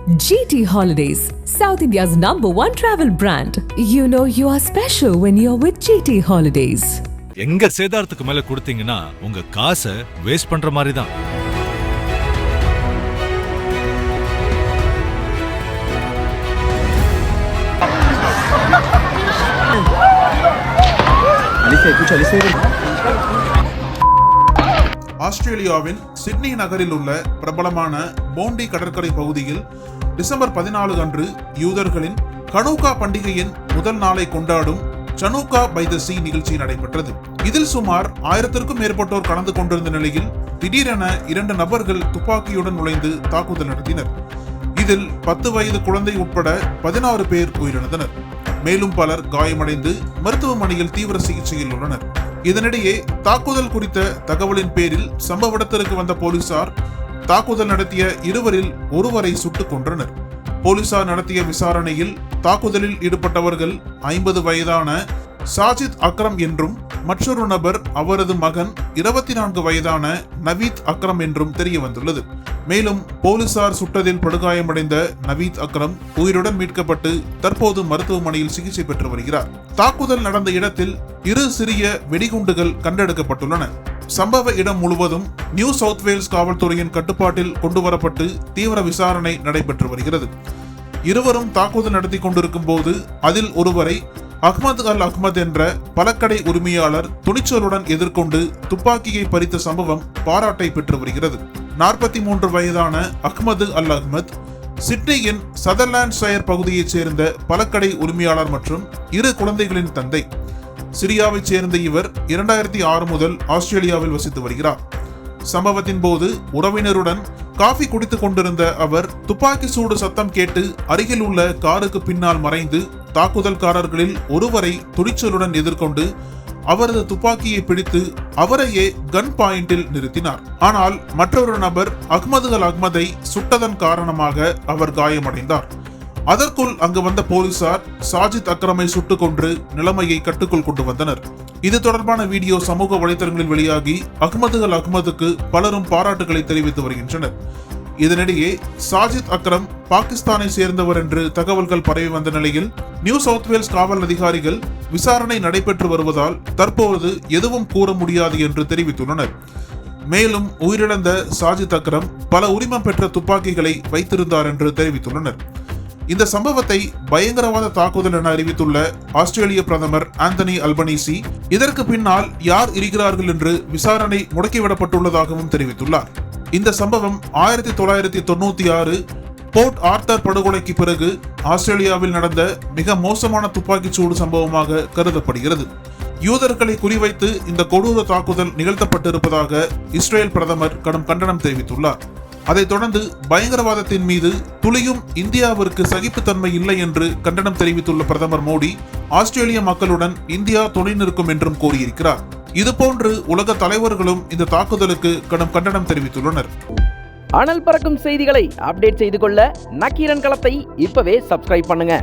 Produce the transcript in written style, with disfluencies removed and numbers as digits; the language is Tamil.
GT Holidays, South India's #1 travel brand. You know you are special when you're with GT Holidays. எங்க சேதாரத்துக்கு மேல கொடுத்தீங்கன்னா உங்க காசை வேஸ்ட் பண்ற மாதிரி தான். ஆஸ்திரேலியாவின் சிட்னி நகரில் உள்ள பிரபலமான போண்டி கடற்கரை பகுதியில் டிசம்பர் 14 அன்று யூதர்களின் கனூகா பண்டிகையின் முதல் நாளை கொண்டாடும் சனூகா பை தி சீ நிகழ்ச்சி நடைபெற்றது. இதில் சுமார் 1000க்கும் மேற்பட்டோர் கலந்து கொண்டிருந்த நிலையில் திடீரென 2 நபர்கள் துப்பாக்கியுடன் நுழைந்து தாக்குதல் நடத்தினர். இதில் 10 வயது குழந்தை உட்பட 16 பேர் உயிரிழந்தனர். மேலும் பலர் காயமடைந்து மருத்துவமனையில் தீவிர சிகிச்சையில் உள்ளனர். இதனிடையே தாக்குதல் குறித்த தகவலின் பேரில் சம்பவ இடத்திற்கு வந்த போலீசார் தாக்குதல் நடத்திய இருவரில் ஒருவரை சுட்டுக் கொன்றனர். போலீசார் நடத்திய விசாரணையில் தாக்குதலில் ஈடுபட்டவர்கள் 50 வயதான சாஜித் அக்ரம் என்றும் மற்றொரு நபர் அவரது மகன் 24 வயதான நவீத் அக்ரம் என்றும் தெரிய வந்துள்ளது. மேலும் போலீசார் சுட்டதில் படுகாயமடைந்த நவீத் அக்ரம் உயிருடன் மீட்கப்பட்டு தற்போது மருத்துவமனையில் சிகிச்சை பெற்று வருகிறார். தாக்குதல் நடந்த இடத்தில் 2 சிறிய வெடிகுண்டுகள் கண்டெடுக்கப்பட்டுள்ளன. சம்பவ இடம் முழுவதும் நியூ சவுத் வேல்ஸ் காவல்துறையின் கட்டுப்பாட்டில் கொண்டுவரப்பட்டு தீவிர விசாரணை நடைபெற்று வருகிறது. இருவரும் தாக்குதல் நடத்தி கொண்டிருக்கும் போது அதில் ஒருவரை அஹ்மத் அல் அஹ்மத் என்ற பழக்கடை உரிமையாளர் துணிச்சலுடன் எதிர்கொண்டு துப்பாக்கியை பறித்த சம்பவம் பாராட்டை பெற்று வருகிறது. 43 வயதான அஹ்மது அல் அஹ்மத் சிட்னியின் சதர்லாண்ட் ஷயர் பகுதியைச் சேர்ந்த பழக்கடை உரிமையாளர் மற்றும் 2 குழந்தைகளின் தந்தை. சிரியாவைச் சேர்ந்த இவர் 2006 முதல் ஆஸ்திரேலியாவில் வசித்து வருகிறார். சம்பவத்தின் போது உறவினருடன் காஃபி குடித்துக் கொண்டிருந்த அவர் துப்பாக்கி சூடு சத்தம் கேட்டு அருகில் உள்ள காருக்கு பின்னால் மறைந்து தாக்குதல்காரர்களில் ஒருவரை துணிச்சலுடன் எதிர்கொண்டு அவரது துப்பாக்கியை பிடித்து அவரையே கன் பாயிண்டில் நிறுத்தினார். ஆனால் மற்றொரு நபர் அஹ்மது அல் அஹ்மதை சுட்டதன் காரணமாக அவர் காயமடைந்தார். அதற்குள் அங்கு வந்த போலீசார் சாஜித் அக்ரமை சுட்டுக் கொன்று நிலைமையை கட்டுக்குள் கொண்டு வந்தனர். இது தொடர்பான வீடியோ சமூக வலைதளங்களில் வெளியாகி அஹ்மது அல் அஹ்மதுக்கு பலரும் பாராட்டுகளை தெரிவித்து வருகின்றனர். இதனிடையே சாஜித் அக்ரம் பாகிஸ்தானை சேர்ந்தவர் என்று தகவல்கள் பரவி வந்த நிலையில் நியூ சவுத் வேல்ஸ் காவல் அதிகாரிகள் விசாரணை நடைபெற்று வருவதால் தற்போது எதுவும் கூற முடியாது என்று தெரிவித்துள்ளனர். மேலும் உயிரிழந்த சாஜித் அக்ரம் பல உரிமம் பெற்ற துப்பாக்கிகளை வைத்திருந்தார் என்று தெரிவித்துள்ளனர். இந்த சம்பவத்தை பயங்கரவாத தாக்குதல் என அறிவித்துள்ள ஆஸ்திரேலிய பிரதமர் ஆந்தனி அல்பனீசி இதற்கு பின்னால் யார் இருக்கிறார்கள் என்று விசாரணை முடக்கிவிடப்பட்டுள்ளதாகவும் தெரிவித்துள்ளார். இந்த சம்பவம் 1996 போர்ட் ஆர்த்தர் படுகொலைக்கு பிறகு ஆஸ்திரேலியாவில் நடந்த மிக மோசமான துப்பாக்கிச் சூடு சம்பவமாக கருதப்படுகிறது. யூதர்களை குறிவைத்து இந்த கொடூர தாக்குதல் நிகழ்த்தப்பட்டிருப்பதாக இஸ்ரேல் பிரதமர் கடும் கண்டனம் தெரிவித்துள்ளார். அதைத் தொடர்ந்து பயங்கரவாதத்தின் மீது துளியும் இந்தியாவிற்கு சகிப்புத்தன்மை இல்லை என்று கண்டனம் தெரிவித்துள்ள பிரதமர் மோடி ஆஸ்திரேலிய மக்களுடன் இந்தியா துணை நிற்கும் என்றும் கூறியிருக்கிறார். இதுபோன்று உலக தலைவர்களும் இந்த தாக்குதலுக்கு கடும் கண்டனம் தெரிவித்துள்ளனர். அனல் பறக்கும் செய்திகளை அப்டேட் செய்து கொள்ள நக்கீரன் களத்தை இப்பவே சப்ஸ்கிரைப் பண்ணுங்க.